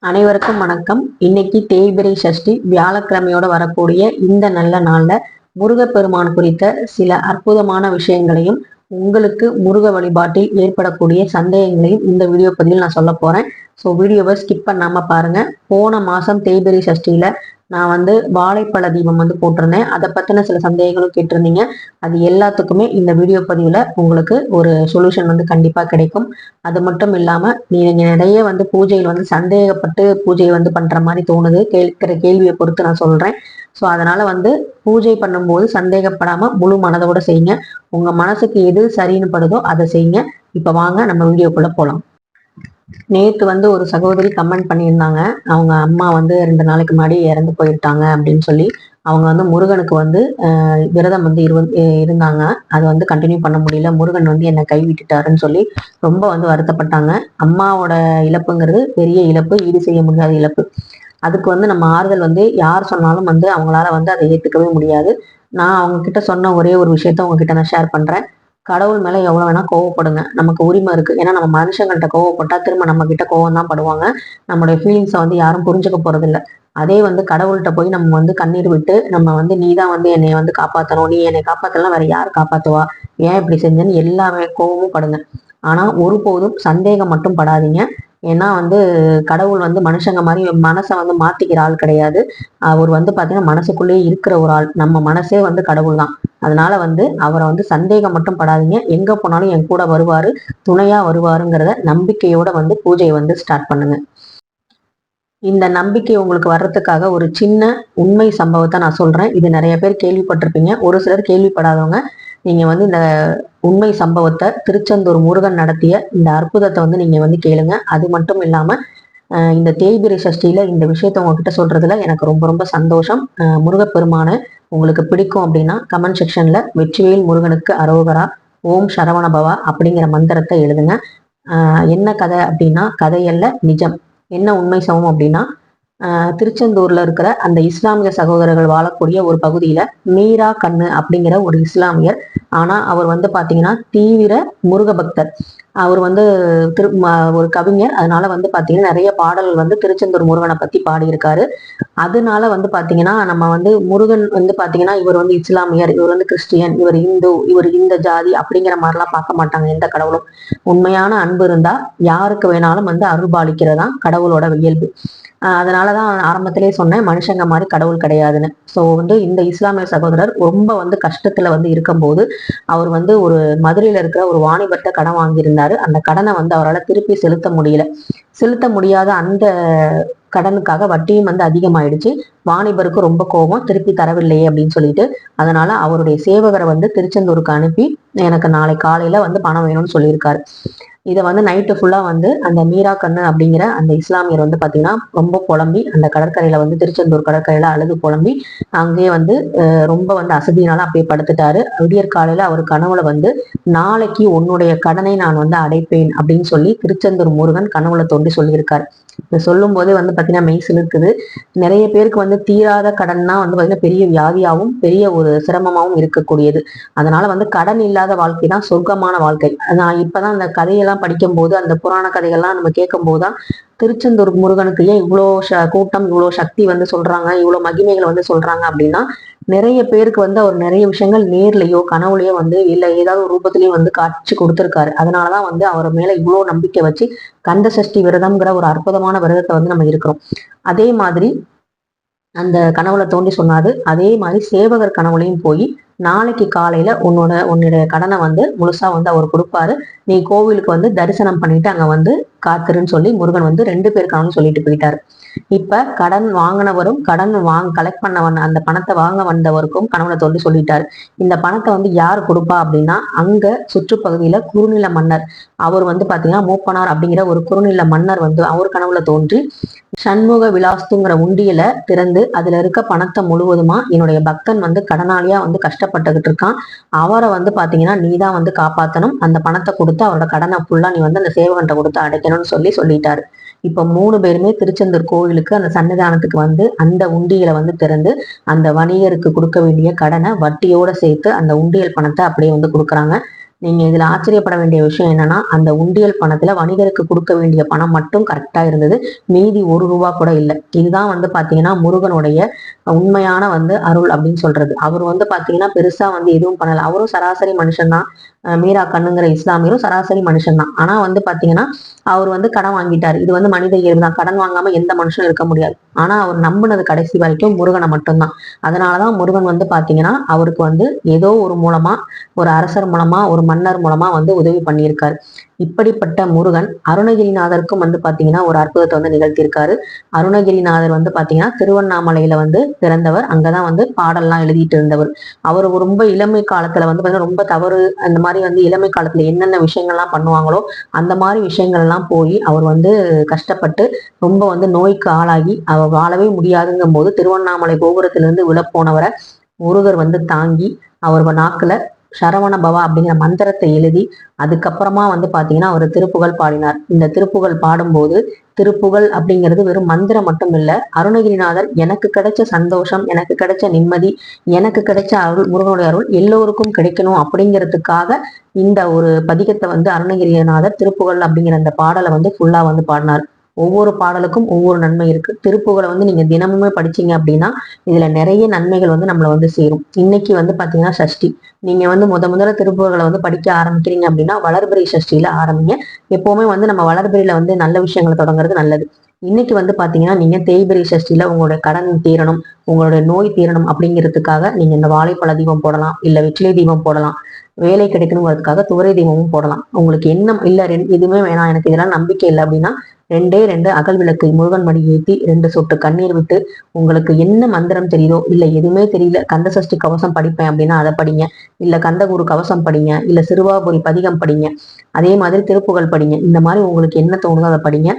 அனைவருக்கும் வணக்கம். இன்னைக்கு தேய்பிறை சஷ்டி வியாழக்கிழமையோட வரக்கூடிய இந்த நல்ல நாள்ல முருகப்பெருமான் குறித்த சில அற்புதமான விஷயங்களையும் உங்களுக்கு முருக வழிபாட்டில் ஏற்படக்கூடிய சந்தேகங்களையும் இந்த வீடியோ பதிவில் நான் சொல்ல போறேன். ஸோ வீடியோவை ஸ்கிப் பண்ணாம பாருங்க. போன மாசம் தேய்பிறை சஷ்டியில நான் வாழைப்பழ தீபம் போட்டிருந்தேன். அதை பத்தின சில சந்தேகங்களும் கேட்டிருந்தீங்க. அது எல்லாத்துக்குமே இந்த வீடியோ பதிவுல உங்களுக்கு ஒரு சொல்யூஷன் கண்டிப்பா கிடைக்கும். அது மட்டும் இல்லாம நீங்க நிறைய பூஜையில் சந்தேகப்பட்டு பூஜையை பண்ற மாதிரி தோணுது. கேட்கிற கேள்வியை பொறுத்து நான் சொல்றேன். ஸோ அதனால பூஜை பண்ணும்போது சந்தேகப்படாம முழு மனதோட செய்யுங்க. உங்க மனசுக்கு எது சரின்னு படுதோ அதை செய்யுங்க. இப்ப வாங்க நம்ம வீடியோக்குள்ள போலாம். நேத்து ஒரு சகோதரி கமெண்ட் பண்ணியிருந்தாங்க. அவங்க அம்மா 2 நாளைக்கு முன்னாடி இறந்து போயிருட்டாங்க அப்படின்னு சொல்லி. அவங்க முருகனுக்கு விரதம் இருந்தாங்க. அது கண்டினியூ பண்ண முடியல. முருகன் என்னை கைவிட்டுட்டாருன்னு சொல்லி ரொம்ப வருத்தப்பட்டாங்க. அம்மாவோட இழப்புங்கிறது பெரிய இழப்பு, ஈடு செய்ய முடியாத இழப்பு. அதுக்கு நம்ம ஆறுதல் யார் சொன்னாலும் அவங்களால அதை ஏத்துக்கவே முடியாது. நான் அவங்க கிட்ட சொன்ன ஒரே ஒரு விஷயத்த உங்ககிட்ட நான் ஷேர் பண்றேன். கடவுள் மேல எவ்வளவு வேணா கோவப்படுங்க, நமக்கு உரிமை இருக்கு. ஏன்னா நம்ம மனுஷங்கள்ட்ட கோவப்பட்டா திரும்ப நம்ம கிட்ட கோவம் தான் படுவாங்க. நம்மளுடைய ஃபீலிங்ஸை யாரும் புரிஞ்சுக்க போறது இல்லை. அதே கடவுள்கிட்ட போய் நம்ம கண்ணீர் விட்டு நம்ம நீதான் என்னை காப்பாத்தணும், நீ என்னை காப்பாத்தலாம், வேற யார் காப்பாத்துவா, ஏன் இப்படி செஞ்சேன்னு எல்லாமே கோவமும் படுங்க. ஆனா ஒருபோதும் சந்தேகம் மட்டும் படாதீங்க. ஏன்னா கடவுள் மனுஷங்க மாதிரி மனசை மாத்திக்கிற ஆள் கிடையாது. அவர் பாத்தீங்கன்னா மனசுக்குள்ளேயே இருக்கிற ஒரு ஆள். நம்ம மனசே கடவுள் தான். அதனால அவரை சந்தேகம் மட்டும் படாதீங்க. எங்க போனாலும் என் கூட வருவாரு, துணையா வருவாருங்கிறத நம்பிக்கையோட பூஜையை ஸ்டார்ட் பண்ணுங்க. இந்த நம்பிக்கை உங்களுக்கு வர்றதுக்காக ஒரு சின்ன உண்மை சம்பவத்தை நான் சொல்றேன். இது நிறைய பேர் கேள்விப்பட்டிருப்பீங்க, ஒரு சிலர் கேள்விப்படாதவங்க. நீங்க இந்த உண்மை சம்பவத்தை திருச்செந்தூர் முருகன் நடத்திய இந்த அற்புதத்தை நீங்க கேளுங்க. அது மட்டும் இல்லாம இந்த தேய்பிறை சஷ்டியில இந்த விஷயத்த உங்ககிட்ட சொல்றதுல எனக்கு ரொம்ப ரொம்ப சந்தோஷம். முருகப்பெருமான உங்களுக்கு பிடிக்கும் அப்படின்னா கமெண்ட் செக்ஷன்ல வெற்றிவேல் முருகனுக்கு அரோகரா, ஓம் சரவணபவா அப்படிங்கிற மந்திரத்தை எழுதுங்க. என்ன கதை அப்படின்னா கதையல்ல, நிஜம். என்ன உண்மை சமம் அப்படின்னா திருச்செந்தூர்ல இருக்கிற அந்த இஸ்லாமிய சகோதரர்கள் வாழக்கூடிய ஒரு பகுதியில மீரா கண்ணு அப்படிங்கிற ஒரு இஸ்லாமியர். ஆனா அவர் பாத்தீங்கன்னா தீவிர முருக பக்தர். அவர் ஒரு கவிஞர். அதனால பாத்தீங்கன்னா நிறைய பாடல்கள் திருச்செந்தூர் முருகனை பத்தி பாடியிருக்காரு. அதனால பாத்தீங்கன்னா நம்ம முருகன் பாத்தீங்கன்னா இவர் இஸ்லாமியர், இவர் கிறிஸ்டியன், இவர் இந்து, இவர் இந்த ஜாதி அப்படிங்கிற மாதிரிலாம் பார்க்க மாட்டாங்க எந்த கடவுளும். உண்மையான அன்பு இருந்தா யாருக்கு வேணாலும் அருள்பாலிக்கிறதா கடவுளோட இயல்பு. அதனாலதான் ஆரம்பத்திலேயே சொன்னேன், மனுஷங்க மாதிரி கடவுள் கிடையாதுன்னு. ஸோ இந்த இஸ்லாமிய சகோதரர் ரொம்ப கஷ்டத்துல இருக்கும்போது அவர் ஒரு மதுரையில இருக்கிற ஒரு வாணிபர்கிட்ட கடன் வாங்கியிருந்தாரு. அந்த கடனை அவரால் திருப்பி செலுத்த முடியாத அந்த கடனுக்காக வட்டியும் அதிகமாயிடுச்சு. வாணிபருக்கு ரொம்ப கோபம், திருப்பி தரவில்லையே அப்படின்னு சொல்லிட்டு. அதனால அவருடைய சேவகரை திருச்செந்தூருக்கு அனுப்பி எனக்கு நாளை காலையில பணம் வேணும்னு சொல்லியிருக்காரு. இதை நைட்டு ஃபுல்லா அந்த மீரா கண்ணு அப்படிங்கிற அந்த இஸ்லாமியர் பாத்தீங்கன்னா ரொம்ப புலம்பி அந்த கடற்கரையில திருச்செந்தூர் கடற்கரையில அழுது புலம்பி அங்கேயே ரொம்ப அசதியினால அப்படியே படுத்துட்டாரு. விடியற் காலையில அவர் கனவுல நாளைக்கு உன்னுடைய கடனை நான் அடைப்பேன் அப்படின்னு சொல்லி திருச்செந்தூர் முருகன் கனவுல தோண்டி சொல்லியிருக்காரு. இதை சொல்லும் போதே பாத்தீங்கன்னா மெய் சிலிர்க்குது. நிறைய பேருக்கு தீராத கடன்னா பாத்தீங்கன்னா பெரிய வியாதியாகவும் பெரிய ஒரு சிரமமாகவும் இருக்கக்கூடியது. அதனால கடன் இல்லாத வாழ்க்கை தான் சொர்க்கமான வாழ்க்கை. நான் இப்பதான் அந்த கதையெல்லாம் படிக்கும் போது, அந்த புராண கதைகள்லாம் நம்ம கேட்கும் போதுதான் திருச்செந்தூர் முருகனுக்கு ஏன் இவ்வளோ கூட்டம், இவ்வளோ சக்தி சொல்றாங்க, இவ்வளோ மகிமைகள் சொல்றாங்க அப்படின்னா நிறைய பேருக்கு அவர் நிறைய விஷயங்கள் நேர்லயோ கனவுலயோ இல்ல ஏதாவது ஒரு ரூபத்திலயும் காட்சி கொடுத்திருக்காரு. அதனாலதான் அவர் மேல இவ்வளோ நம்பிக்கை வச்சு கந்த சஷ்டி விரதம்ங்கிற ஒரு அற்புதமான விரதத்தை நம்ம இருக்கிறோம். அதே மாதிரி அந்த கனவுல தோண்டி சொன்னாரு. அதே மாதிரி சேவகர் கனவுலையும் போய் நாளைக்கு காலையில உன்னுடைய கடனை முழுசா அவர் கொடுப்பாரு, நீ கோவிலுக்கு தரிசனம் பண்ணிட்டு அங்க காத்துருன்னு சொல்லி முருகன் 2 பேருக்கானு சொல்லிட்டு போயிட்டாரு. இப்ப கடன் வாங்கினவரும் கடன் கலெக்ட் பண்ண அந்த பணத்தை வாங்க வந்தவருக்கும் கனவுல தோண்டி சொல்லிட்டாரு. இந்த பணத்தை யார் கொடுப்பா அப்படின்னா அங்க சுற்றுப்பகுதியில குறுநில மன்னர், அவர் பாத்தீங்கன்னா மூப்பனார் அப்படிங்கிற ஒரு குறுநில மன்னர் அவர் கனவுல தோன்றி சண்முக விலாஸ்துங்கிற உண்டியலை திறந்து அதுல இருக்க பணத்தை முழுவதுமா என்னுடைய பக்தன் கடனாளியா கஷ்டப்பட்டுக்கிட்டு இருக்கான், அவரை பாத்தீங்கன்னா நீதான் காப்பாத்தணும், அந்த பணத்தை கொடுத்து அவரோட கடனை ஃபுல்லா நீ அந்த சேவகன்ட்ட கொடுத்து அடைக்கணும்னு சொல்லிட்டாரு. இப்ப 3 பேருமே திருச்செந்தூர் கோவிலுக்கு அந்த சன்னிதானத்துக்கு அந்த உண்டியலை திறந்து அந்த வணிகருக்கு கொடுக்க வேண்டிய கடனை வட்டியோட சேர்த்து அந்த உண்டியல் பணத்தை அப்படியே கொடுக்குறாங்க. நீங்க இதுல ஆச்சரியப்பட வேண்டிய விஷயம் என்னன்னா, அந்த உண்டியல் பணத்துல வணிகருக்கு கொடுக்க வேண்டிய பணம் மட்டும் கரெக்டா இருந்தது. மீதி 1 ரூபா கூட இல்ல. இதுதான் வந்து பாத்தீங்கன்னா முருகனுடைய உண்மையான வந்து அருள் அப்படின்னு சொல்றது. அவர் வந்து பாத்தீங்கன்னா பெருசா வந்து எதுவும் பண்ணல. அவரும் சராசரி மனுஷன் தான். மீரா கண்ணுங்கிற இஸ்லாமியரும் சராசரி மனுஷன் தான். ஆனா வந்து பாத்தீங்கன்னா அவர் வந்து கடன் வாங்கிட்டாரு. இது வந்து மனித இயல்பு தான். கடன் வாங்காம எந்த மனுஷனும் இருக்க முடியாது. ஆனா அவர் நம்பினது கடைசி வரைக்கும் முருகனை மட்டும்தான். அதனாலதான் முருகன் வந்து பாத்தீங்கன்னா அவருக்கு வந்து ஏதோ ஒரு மூலமா, ஒரு அரசர் மூலமா, ஒரு மன்னர் மூலமா வந்து உதவி பண்ணியிருக்காரு. இப்படிப்பட்ட முருகன் அருணகிரிநாதருக்கும் வந்து பாத்தீங்கன்னா ஒரு அற்புதத்தை வந்து நிகழ்த்தியிருக்காரு. அருணகிரிநாதர் வந்து பாத்தீங்கன்னா திருவண்ணாமலையில வந்து பிறந்தவர். அங்கதான் வந்து பாடல்லாம் எழுதிட்டு இருந்தவர். அவர் ரொம்ப இளமை காலத்துல வந்து பாத்தீங்கன்னா ரொம்ப தவறு அந்த மாதிரி வந்து இளமை காலத்துல என்னென்ன விஷயங்கள்லாம் பண்ணுவாங்களோ அந்த மாதிரி விஷயங்கள் எல்லாம் போய் அவர் வந்து கஷ்டப்பட்டு ரொம்ப வந்து நோய்க்கு ஆளாகி அவர் வாழவே முடியாதுங்கும் போது திருவண்ணாமலை கோபுரத்திலிருந்து விழப்போனவரை முருகர் வந்து தாங்கி அவர் நாக்குல சரவண பவா அப்படிங்கிற மந்திரத்தை எழுதி அதுக்கப்புறமா வந்து பாத்தீங்கன்னா அவர் திருப்புகழ் பாடினார். இந்த திருப்புகழ் பாடும்போது திருப்புகழ் அப்படிங்கிறது வெறும் மந்திரம் மட்டும் இல்ல, அருணகிரிநாதர் எனக்கு கிடைச்ச சந்தோஷம், எனக்கு கிடைச்ச நிம்மதி, எனக்கு கிடைச்ச அருள், முருகனுடைய அருள் எல்லோருக்கும் கிடைக்கணும் அப்படிங்கிறதுக்காக இந்த ஒரு பதிகத்தை வந்து அருணகிரிநாதர் திருப்புகழ் அப்படிங்கிற அந்த பாடலை வந்து ஃபுல்லா வந்து பாடினார். ஒவ்வொரு பாடலுக்கும் ஒவ்வொரு நன்மை இருக்கு. திருப்புகழை வந்து நீங்க தினமுமே படிச்சீங்க அப்படின்னா இதுல நிறைய நன்மைகள் வந்து நம்மளை வந்து சேரும். இன்னைக்கு வந்து பாத்தீங்கன்னா சஷ்டி. நீங்க வந்து முதல்ல திருப்புகழை வந்து படிக்க ஆரம்பிக்கிறீங்க அப்படின்னா வளர்பிறை சஷ்டியில ஆரம்பிங்க. எப்பவுமே வந்து நம்ம வளர்பிறையில வந்து நல்ல விஷயங்களை தொடங்குறது நல்லது. இன்னைக்கு வந்து பாத்தீங்கன்னா நீங்க தேய்பிறை சஷ்டியில உங்களுடைய கடன் தீரணும், உங்களுடைய நோய் தீரணும் அப்படிங்கிறதுக்காக நீங்க இந்த வாழைப்பழ தீபம் போடலாம், இல்ல வெற்றிலை தீபம் போடலாம். வேலை கிடைக்கணுங்கிறதுக்காக துவரை தீபமும் போடலாம். உங்களுக்கு என்ன இல்ல எதுவுமே வேணாம், எனக்கு இதெல்லாம் நம்பிக்கை இல்லை அப்படின்னா 2 அகல் விளக்கு முருகன் மணி ஏற்றி 2 சொட்டு கண்ணீர் விட்டு உங்களுக்கு என்ன மந்திரம் தெரியுதோ, இல்ல எதுவுமே தெரியல கந்த சஷ்டி கவசம் படிப்பேன் அப்படின்னா அதை படிங்க, இல்ல கந்தகுரு கவசம் படிங்க, இல்ல சிறுவாபுரி பதிகம் படிங்க, அதே மாதிரி திருப்புகழ் படிங்க. இந்த மாதிரி உங்களுக்கு என்ன தோணுதோ அதை படிங்க.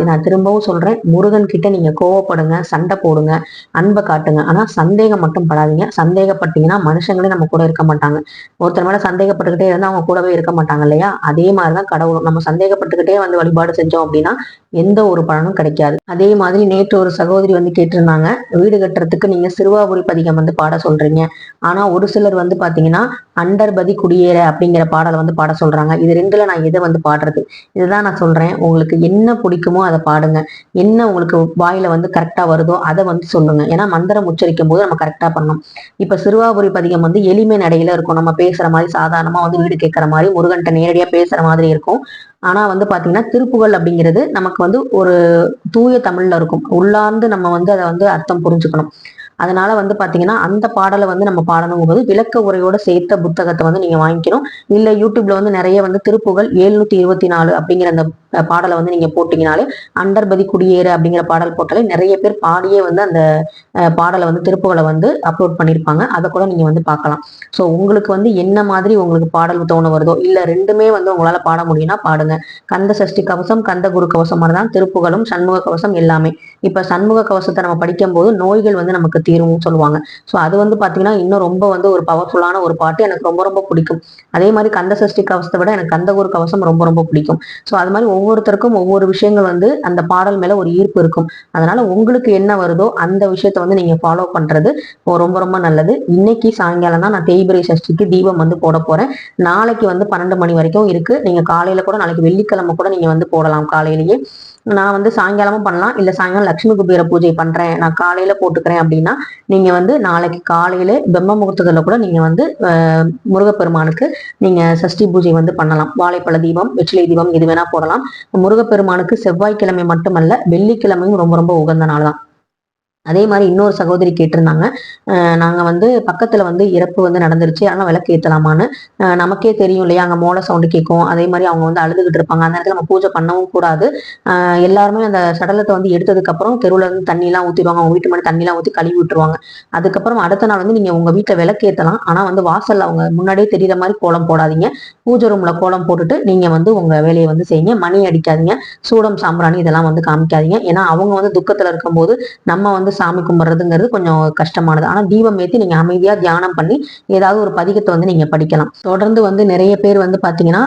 நான் திரும்பவும் சொல்றேன், முருகன் கிட்ட நீங்க கோவப்படுங்க, சண்டை போடுங்க, அன்பை காட்டுங்க. ஆனா சந்தேகம் மட்டும் படாதீங்க. சந்தேகப்பட்டீங்கன்னா மனுஷங்களே நம்ம கூட இருக்க மாட்டாங்க. ஒருத்தர் மேல சந்தேகப்பட்டுக்கிட்டே இருந்தா அவங்க கூடவே இருக்க மாட்டாங்க இல்லையா? அதே மாதிரிதான் கடவுளும். நம்ம சந்தேகப்பட்டுக்கிட்டே வந்து வழிபாடு செஞ்சோம் அப்படின்னா எந்த ஒரு பலனும் கிடைக்காது. அதே மாதிரி நேற்று ஒரு சகோதரி வந்து கேட்டிருந்தாங்க, வீடு கட்டுறதுக்கு நீங்க சிறுவாபுரி பதிகம் வந்து பாட சொல்றீங்க. ஆனா ஒரு சிலர் வந்து பாத்தீங்கன்னா அண்டர்பதி குடியேற அப்படிங்கிற பாடலை வந்து பாட சொல்றாங்க. இது 2ல நான் எதை வந்து பாடுறது? இதுதான் நான் சொல்றேன், உங்களுக்கு என்ன பிடிக்குமோ அதை பாடுங்க. என்ன உங்களுக்கு வாயில வந்து கரெக்டா வருதோ அதை வந்து சொல்லுங்க. ஏன்னா மந்திரம் உச்சரிக்கும் போது நம்ம கரெக்டா பண்ணணும். இப்ப சிறுவாபுரி பதிகம் வந்து எளிமை நடையில இருக்கும். நம்ம பேசுற மாதிரி சாதாரணமா வந்து வீடு கேட்கற மாதிரி முருகன்ட்ட நேரடியா பேசுற மாதிரி இருக்கும். ஆனா வந்து பாத்தீங்கன்னா திருப்புகழ் அப்படிங்கிறது நமக்கு வந்து ஒரு தூய தமிழ்ல இருக்கும். உள்ளார்ந்து நம்ம வந்து அதை வந்து அர்த்தம் புரிஞ்சுக்கணும். அதனால வந்து பாத்தீங்கன்னா அந்த பாடலை வந்து நம்ம பாடணும் போது விளக்க உரையோட சேர்த்த புத்தகத்தை வந்து நீங்க வாங்கிக்கணும். இல்ல யூடியூப்ல வந்து நிறைய வந்து திருப்புகழ் 724 அப்படிங்கிற அந்த பாடலை வந்து நீங்க போட்டீங்கனாலே, அண்டர்பதி குடியேறு அப்படிங்கிற பாடல் போட்டாலே நிறைய பேர் பாடியே வந்து அந்த பாடலை வந்து திருப்புகளை வந்து அப்லோட் பண்ணியிருப்பாங்க. அதை கூட நீங்க வந்து பார்க்கலாம். ஸோ உங்களுக்கு வந்து என்ன மாதிரி உங்களுக்கு பாடல் தோண வருதோ, இல்ல 2மே வந்து உங்களால பாட முடியும்னா பாடுங்க. கந்த சஷ்டி கவசம், கந்த குரு கவசம் மாதிரிதான் திருப்புகளும், சண்முக கவசம் எல்லாமே. இப்ப சண்முக கவசத்தை நம்ம படிக்கும் போது நோய்கள் வந்து நமக்கு தீரும்னு சொல்லுவாங்க. ஸோ அது வந்து பாத்தீங்கன்னா இன்னும் ரொம்ப வந்து ஒரு பவர்ஃபுல்லான ஒரு பாட்டு, எனக்கு ரொம்ப ரொம்ப பிடிக்கும். அதே மாதிரி கந்த சஷ்டி கவசத்தை விட எனக்கு கந்த குரு கவசம் ரொம்ப ரொம்ப பிடிக்கும். ஸோ அது மாதிரி ஒவ்வொருத்தருக்கும் ஒவ்வொரு விஷயங்கள் வந்து அந்த பாடல் மேல ஒரு ஈர்ப்பு இருக்கும். அதனால உங்களுக்கு என்ன வருதோ அந்த விஷயத்த வந்து நீங்க ஃபாலோ பண்றது ரொம்ப ரொம்ப நல்லது. இன்னைக்கு சாயங்காலம் தான் நான் தேய்பிறை சஷ்டிக்கு தீபம் வந்து போட போறேன். நாளைக்கு வந்து 12 மணி வரைக்கும் இருக்கு. நீங்க காலையில கூட, நாளைக்கு வெள்ளிக்கிழமை கூட நீங்க வந்து போடலாம் காலையிலேயே. நான் வந்து சாயங்காலமும் பண்ணலாம், இல்ல சாயங்காலம் லட்சுமி குபேர பூஜை பண்றேன், நான் காலையில போட்டுக்கிறேன் அப்படின்னா நீங்க வந்து நாளைக்கு காலையில பிரம்ம முகூர்த்தத்துல கூட நீங்க வந்து முருகப்பெருமானுக்கு நீங்க சஷ்டி பூஜை வந்து பண்ணலாம். வாழைப்பழ தீபம், வெற்றிலை தீபம் எது வேணா போடலாம். முருகப்பெருமானுக்கு செவ்வாய்க்கிழமை மட்டுமல்ல வெள்ளிக்கிழமையும் ரொம்ப ரொம்ப உகந்த நாள் தான். அதே மாதிரி இன்னொரு சகோதரி கேட்டிருந்தாங்க, நாங்க வந்து பக்கத்துல வந்து இறப்பு வந்து நடந்துருச்சு, ஆனா விளக்கு ஏத்தலாமான்னு. நமக்கே தெரியும் இல்லையா, அங்க மோள சவுண்டு கேட்கும். அதே மாதிரி அவங்க வந்து அழுதுகிட்டு இருப்பாங்க. அந்த நேரத்துல நம்ம பூஜை பண்ணவும் கூடாது. எல்லாருமே அந்த சடலத்தை வந்து எடுத்ததுக்கு அப்புறம் தெருவுல இருந்து தண்ணி எல்லாம் ஊத்திடுவாங்க. அவங்க வீட்டு மேலே தண்ணி எல்லாம் ஊத்தி கழுவி விட்டுருவாங்க. அதுக்கப்புறம் அடுத்த நாள் வந்து நீங்க உங்க வீட்டுல விளக்கு ஏத்தலாம். ஆனா வந்து வாசல்ல அவங்க முன்னாடியே தெரியுற மாதிரி கோலம் போடாதீங்க. பூஜை ரூம்ல கோலம் போட்டுட்டு நீங்க வந்து உங்க வேலையை வந்து செய்யுங்க. மணி அடிக்காதீங்க, சூடம் சாம்பிராணி இதெல்லாம் வந்து காமிக்காதீங்க. ஏன்னா அவங்க வந்து துக்கத்துல இருக்கும்போது நம்ம வந்து வந்து சாமி கும்பிட்றதுங்கிறது கொஞ்சம் கஷ்டமானது. ஆனா தீபம் ஏற்றி நீங்க அமைதியா தியானம் பண்ணி ஏதாவது ஒரு பதிகத்தை வந்து நீங்க படிக்கலாம். தொடர்ந்து வந்து நிறைய பேர் வந்து பாத்தீங்கன்னா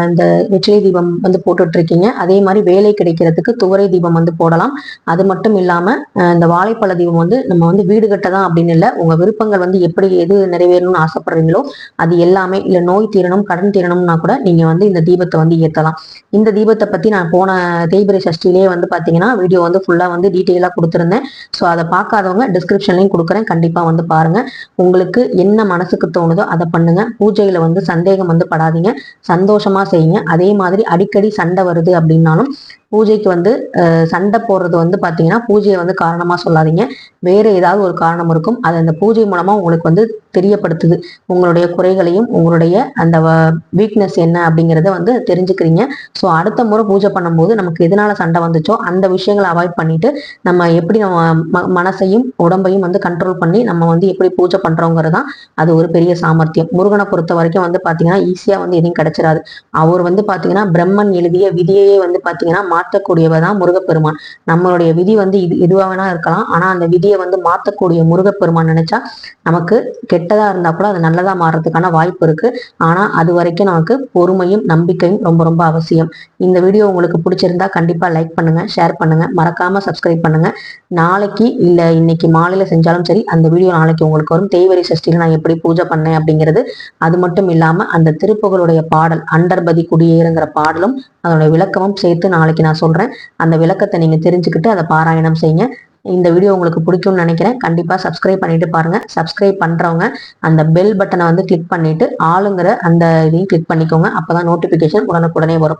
இந்த வெற்றிலை தீபம் வந்து போட்டுட்டு இருக்கீங்க. அதே மாதிரி வேலை கிடைக்கிறதுக்கு துவரை தீபம் வந்து போடலாம். அது மட்டும் இல்லாம இந்த வாழைப்பழ தீபம் வந்து நம்ம வந்து வீடு கட்டதான் அப்படின்னு இல்லை, உங்க விருப்பங்கள் வந்து எப்படி எது நிறைவேறணும்னு ஆசைப்படுறீங்களோ அது எல்லாமே, இல்ல நோய் தீரணும் கடன் தீரணும்னா கூட நீங்க வந்து இந்த தீபத்தை வந்து ஏத்தலாம். இந்த தீபத்தை பத்தி நான் போன தேய்பிரை சஷ்டிலேயே வந்து பாத்தீங்கன்னா வீடியோ வந்து ஃபுல்லா வந்து டீட்டெயிலா கொடுத்துருந்தேன். ஸோ அதை பார்க்காதவங்க டிஸ்கிரிப்ஷன்லையும் கொடுக்குறேன், கண்டிப்பா வந்து பாருங்க. உங்களுக்கு என்ன மனசுக்கு தோணுதோ அதை பண்ணுங்க. பூஜையில வந்து சந்தேகம் வந்து படாதீங்க, சந்தோஷமா செய்யுங்க. அதே மாதிரி அடிக்கடி சண்டை வருது அப்படின்னாலும் பூஜைக்கு வந்து சண்டை போடுறது வந்து பாத்தீங்கன்னா பூஜையை வந்து காரணமா சொல்லாதீங்க. வேற ஏதாவது ஒரு காரணம் இருக்கும், அது அந்த பூஜை மூலமா உங்களுக்கு வந்து தெரியப்படுத்துது. உங்களுடைய குறைகளையும் உங்களுடைய அந்த வீக்னஸ் என்ன அப்படிங்கிறத வந்து தெரிஞ்சுக்கிறீங்க. ஸோ அடுத்த முறை பூஜை பண்ணும்போது நமக்கு எதனால சண்டை வந்துச்சோ அந்த விஷயங்களை அவாய்ட் பண்ணிட்டு நம்ம எப்படி நம்ம மனசையும் உடம்பையும் வந்து கண்ட்ரோல் பண்ணி நம்ம வந்து எப்படி பூஜை பண்றோங்கிறது தான் அது ஒரு பெரிய சாமர்த்தியம். முருகனை பொறுத்த வரைக்கும் வந்து பாத்தீங்கன்னா ஈஸியா வந்து எதையும் கிடைச்சிடாது. அவர் வந்து பாத்தீங்கன்னா பிரம்மன் எழுதிய விதியையே வந்து பாத்தீங்கன்னா மாற்றக்கூடியவர் தான் முருகப்பெருமான். நம்மளுடைய விதி வந்து எதுவா வேணா இருக்கலாம், ஆனா அந்த விதியை வந்து மாற்றக்கூடிய முருகப்பெருமான் நினைச்சா நமக்கு கெட்டதா இருந்தா கூட அது நல்லதா மாறுறதுக்கான வாய்ப்பு இருக்கு. ஆனா அது வரைக்கும் நமக்கு பொறுமையும் நம்பிக்கையும் ரொம்ப ரொம்ப அவசியம். இந்த வீடியோ உங்களுக்கு பிடிச்சிருந்தா கண்டிப்பா லைக் பண்ணுங்க, ஷேர் பண்ணுங்க, மறக்காம சப்ஸ்கிரைப் பண்ணுங்க. நாளைக்கு இல்ல இன்னைக்கு மாலையில செஞ்சாலும் சரி அந்த வீடியோ நாளைக்கு உங்களுக்கு வரும். தேய்பிரை சஷ்டியில நான் எப்படி பூஜை பண்ணேன் அப்படிங்கிறது. அது மட்டும் இல்லாம அந்த திருப்புகளுடைய பாடல் அண்டர்பதி குடியேறுங்கிற பாடலும் அதோட விளக்கமும் சேர்த்து நாளைக்கு நான் சொல்றேன். அந்த விளக்கத்தை நீங்க தெரிஞ்சுக்கிட்டு அதை பாராயணம் செய்யுங்க. இந்த வீடியோ உங்களுக்கு பிடிக்கும்னு நினைக்கிறேன். கண்டிப்பா சப்ஸ்கிரைப் பண்ணிட்டு பாருங்க. சப்ஸ்கிரைப் பண்றவங்க அந்த பெல் பட்டனை வந்து கிளிக் பண்ணிட்டு ஆளுங்கிற அந்த இதையும் கிளிக் பண்ணிக்கோங்க. அப்பதான் நோட்டிபிகேஷன் உடனுக்குடனே வரும்.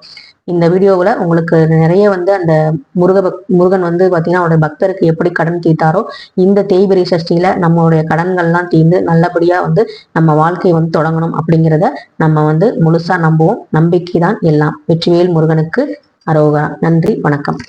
இந்த வீடியோவில் உங்களுக்கு நிறைய வந்து அந்த முருகன் வந்து பார்த்தீங்கன்னா அவருடைய பக்தருக்கு எப்படி கடன் தீர்த்தாரோ இந்த தேய்பிரை சஷ்டியில நம்மளுடைய கடன்கள்லாம் தீர்ந்து நல்லபடியா வந்து நம்ம வாழ்க்கையை வந்து தொடங்கணும் அப்படிங்கிறத நம்ம வந்து முழுசா நம்புவோம். நம்பிக்கை தான் எல்லாம். வெற்றிவேல் முருகனுக்கு அரோகரா. நன்றி, வணக்கம்.